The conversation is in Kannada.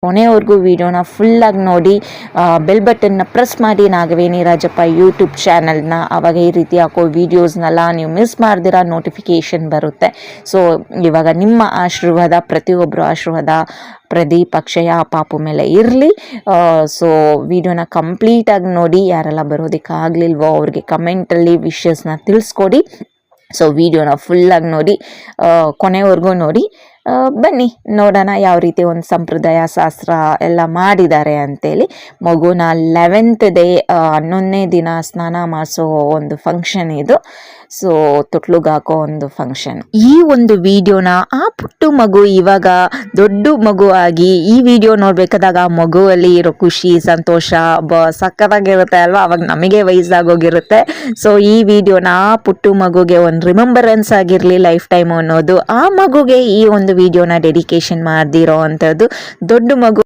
ಕೊನೆವರೆಗೂ ವಿಡಿಯೋನ ಫುಲ್ಲಾಗಿ ನೋಡಿ, ಬೆಲ್ ಬಟನ್ನ ಪ್ರೆಸ್ ಮಾಡಿ ನಾಗವೇಣಿ ರಾಜಪ್ಪ ಯೂಟ್ಯೂಬ್ ಚಾನಲ್ನ. ಆವಾಗ ಈ ರೀತಿ ಹಾಕೋ ವೀಡಿಯೋಸ್ನೆಲ್ಲ ನೀವು ಮಿಸ್ ಮಾಡ್ದಿರ ನೋಟಿಫಿಕೇಷನ್ ಬರುತ್ತೆ. ಸೊ ಇವಾಗ ನಿಮ್ಮ ಆಶೀರ್ವಾದ, ಪ್ರತಿಯೊಬ್ಬರು ಆಶೀರ್ವಾದ ಪ್ರದೀಪ್, ಅಕ್ಷಯ, ಪಾಪು ಮೇಲೆ ಇರಲಿ. ಸೊ ವಿಡಿಯೋನ ಕಂಪ್ಲೀಟಾಗಿ ನೋಡಿ. ಯಾರೆಲ್ಲ ಬರೋದಕ್ಕಾಗಲಿಲ್ವೋ ಅವ್ರಿಗೆ ಕಮೆಂಟಲ್ಲಿ ವಿಷಸ್ನ ತಿಳಿಸ್ಕೊಡಿ. ಸೊ ವಿಡಿಯೋನ ಫುಲ್ಲಾಗಿ ನೋಡಿ, ಕೊನೆವರೆಗೂ ನೋಡಿ. ಬನ್ನಿ ನೋಡೋಣ ಯಾವ ರೀತಿ ಒಂದು ಸಂಪ್ರದಾಯ ಶಾಸ್ತ್ರ ಎಲ್ಲ ಮಾಡಿದ್ದಾರೆ ಅಂತೇಳಿ. ಮಗುನ 11th ಡೇ 11ನೇ ದಿನ ಸ್ನಾನ ಮಾಡಿಸೋ ಒಂದು ಫಂಕ್ಷನ್ ಇದು. ಸೊ ತೊಟ್ಲುಗೆ ಹಾಕೋ ಒಂದು ಫಂಕ್ಷನ್. ಈ ಒಂದು ವಿಡಿಯೋನ ಆ ಪುಟ್ಟು ಮಗು ಇವಾಗ ದೊಡ್ಡ ಮಗು ಆಗಿ ಈ ವಿಡಿಯೋ ನೋಡ್ಬೇಕಾದಾಗ ಆ ಮಗುವಲ್ಲಿ ಇರೋ ಖುಷಿ, ಸಂತೋಷ ಸಕ್ಕತ್ತಾಗಿರುತ್ತೆ ಅಲ್ವಾ. ಅವಾಗ ನಮಗೆ ವಯಸ್ಸಾಗೋಗಿರುತ್ತೆ. ಸೊ ಈ ವಿಡಿಯೋನ ಆ ಪುಟ್ಟು ಮಗುಗೆ ಒಂದು ರಿಮೆಂಬರೆನ್ಸ್ ಆಗಿರಲಿ ಲೈಫ್ ಟೈಮ್ ಅನ್ನೋದು, ಆ ಮಗುಗೆ ಈ ಒಂದು ವಿಡಿಯೋನ ಡೆಡಿಕೇಶನ್ ಮಾಡ್ದಿರೋ ಅಂಥದ್ದು. ದೊಡ್ಡ ಮಗು